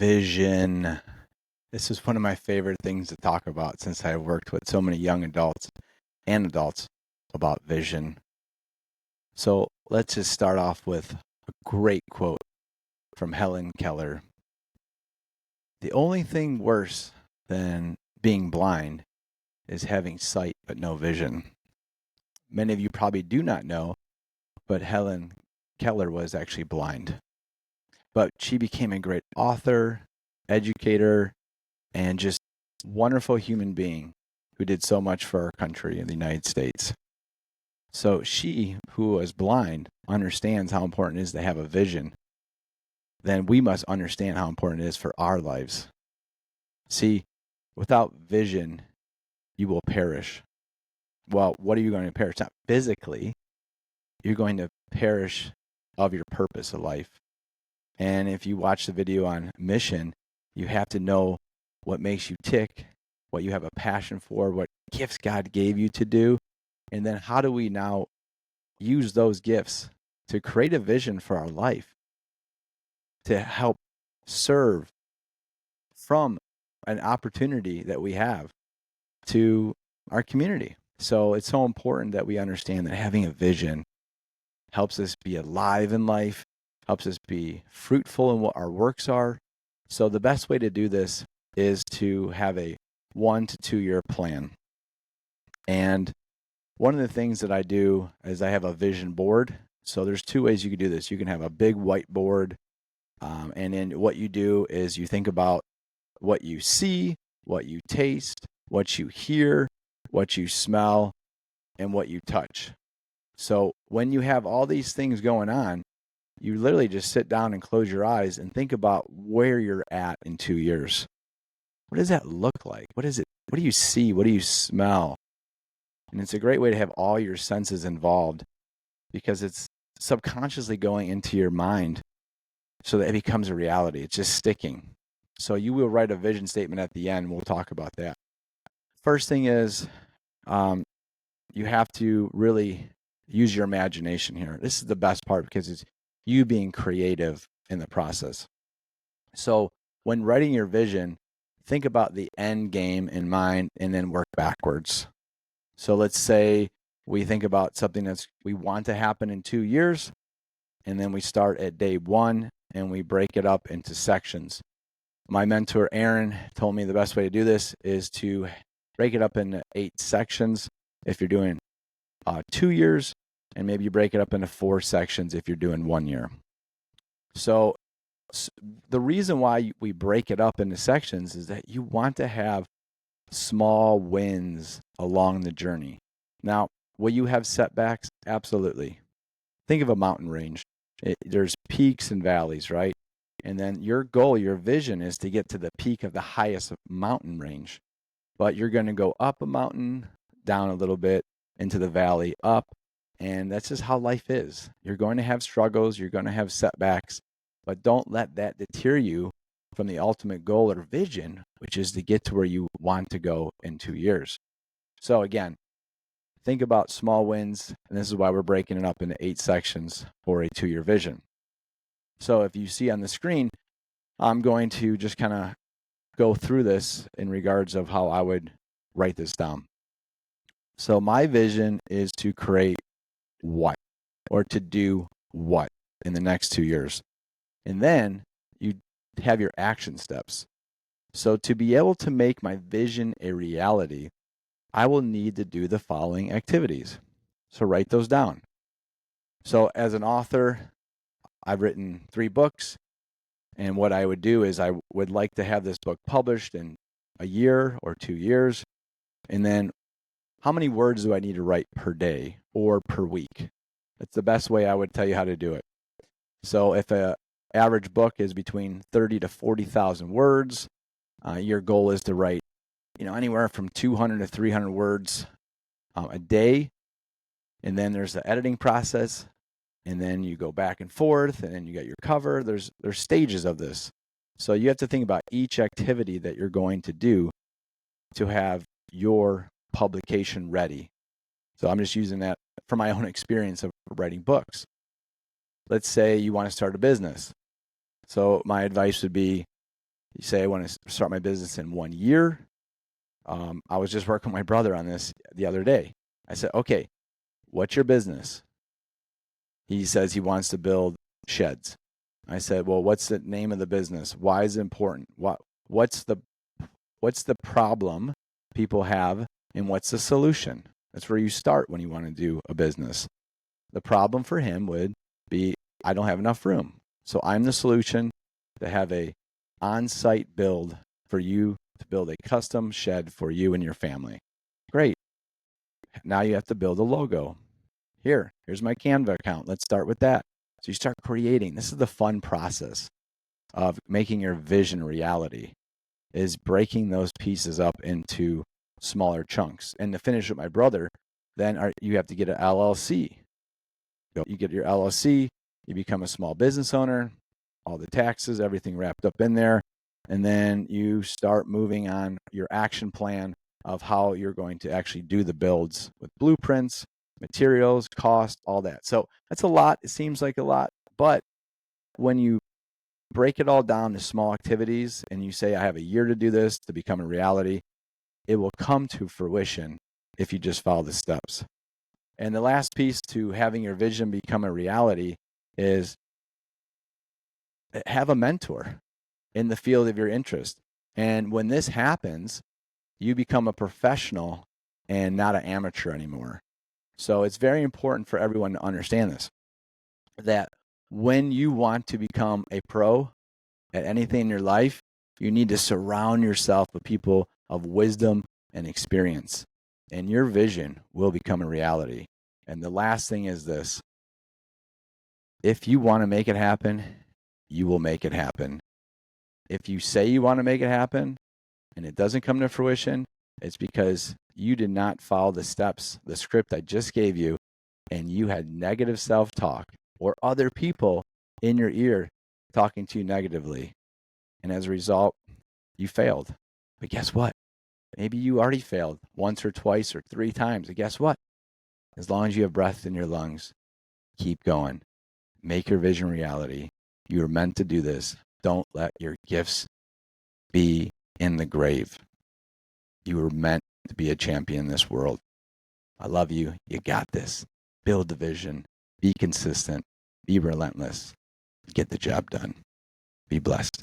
Vision. This is one of my favorite things to talk about since I've worked with so many young adults and adults about vision. So let's just start off with a great quote from Helen Keller. The only thing worse than being blind is having sight but no vision. Many of you probably do not know, but Helen Keller was actually blind. But she became a great author, educator, and just wonderful human being who did so much for our country in the United States. So she, who was blind, understands how important it is to have a vision. Then we must understand how important it is for our lives. See, without vision, you will perish. Well, what are you going to perish? Not physically. You're going to perish of your purpose of life. And if you watch the video on mission, you have to know what makes you tick, what you have a passion for, what gifts God gave you to do. And then how do we now use those gifts to create a vision for our life, to help serve from an opportunity that we have to our community. So it's so important that we understand that having a vision helps us be alive in life, helps us be fruitful in what our works are. So the best way to do this is to have a 1 to 2 year plan. And one of the things that I do is I have a vision board. So there's 2 ways you can do this. You can have a big whiteboard, and then what you do is you think about what you see, what you taste, what you hear, what you smell, and what you touch. So when you have all these things going on, you literally just sit down and close your eyes and think about where you're at in 2 years. What does that look like? What is it? What do you see? What do you smell? And it's a great way to have all your senses involved because it's subconsciously going into your mind so that it becomes a reality. It's just sticking. So you will write a vision statement at the end. We'll talk about that. First thing is you have to really use your imagination here. This is the best part because it's you being creative in the process. So when writing your vision, think about the end game in mind and then work backwards. So let's say we think about something that's we want to happen in 2 years, and then we start at day 1 and we break it up into sections. My mentor, Aaron, told me the best way to do this is to break it up into 8 sections if you're doing 2 years, and maybe you break it up into 4 sections if you're doing 1 year. So the reason why we break it up into sections is that you want to have small wins along the journey. Now, will you have setbacks? Absolutely. Think of a mountain range. There's peaks and valleys, right? And then your goal, your vision is to get to the peak of the highest mountain range. But you're going to go up a mountain, down a little bit, into the valley, up. And that's just how life is. You're going to have struggles. You're going to have setbacks. But don't let that deter you from the ultimate goal or vision, which is to get to where you want to go in 2 years. So again, think about small wins. And this is why we're breaking it up into 8 sections for a 2-year vision. So if you see on the screen, I'm going to just kind of go through this in regards of how I would write this down. So my vision is to create what or to do what in the next 2 years. And then you have your action steps. So to be able to make my vision a reality, I will need to do the following activities. So write those down. So as an author, I've written 3 books. And what I would do is I would like to have this book published in a year or 2 years. And then how many words do I need to write per day or per week? That's the best way I would tell you how to do it. So if an average book is between 30 to 40,000 words, your goal is to write, anywhere from 200 to 300 words a day. And then there's the editing process. And then you go back and forth, and then you got your cover. There's stages of this. So you have to think about each activity that you're going to do to have your publication ready. So I'm just using that from my own experience of writing books. Let's say you want to start a business. So my advice would be You say, I want to start my business in 1 year. I was just working with my brother on this the other day. I said, okay, what's your business? He says he wants to build sheds. I said, well, what's the name of the business? Why is it important? What's the problem people have, and what's the solution? That's where you start when you want to do a business. The problem for him would be, I don't have enough room. So I'm the solution to have a on-site build for you to build a custom shed for you and your family. Great. Now you have to build a logo. Here's my Canva account. Let's start with that. So you start creating. This is the fun process of making your vision a reality, is breaking those pieces up into smaller chunks. And to finish with my brother, then you have to get an LLC. You get your LLC, you become a small business owner, all the taxes, everything wrapped up in there. And then you start moving on your action plan of how you're going to actually do the builds with blueprints, materials, cost, all that. So that's a lot. It seems like a lot. But when you break it all down to small activities and you say, I have a year to do this to become a reality, it will come to fruition if you just follow the steps. And the last piece to having your vision become a reality is have a mentor in the field of your interest. And when this happens, you become a professional and not an amateur anymore. So it's very important for everyone to understand this, that when you want to become a pro at anything in your life, you need to surround yourself with people of wisdom and experience, and your vision will become a reality. And the last thing is this: if you want to make it happen, you will make it happen. If you say you want to make it happen and it doesn't come to fruition, it's because you did not follow the steps, the script I just gave you, and you had negative self-talk or other people in your ear talking to you negatively. And as a result, you failed. But guess what? Maybe you already failed once or twice or 3 times. And guess what? As long as you have breath in your lungs, keep going. Make your vision reality. You are meant to do this. Don't let your gifts be in the grave. You were meant to be a champion in this world. I love you. You got this. Build the vision. Be consistent. Be relentless. Get the job done. Be blessed.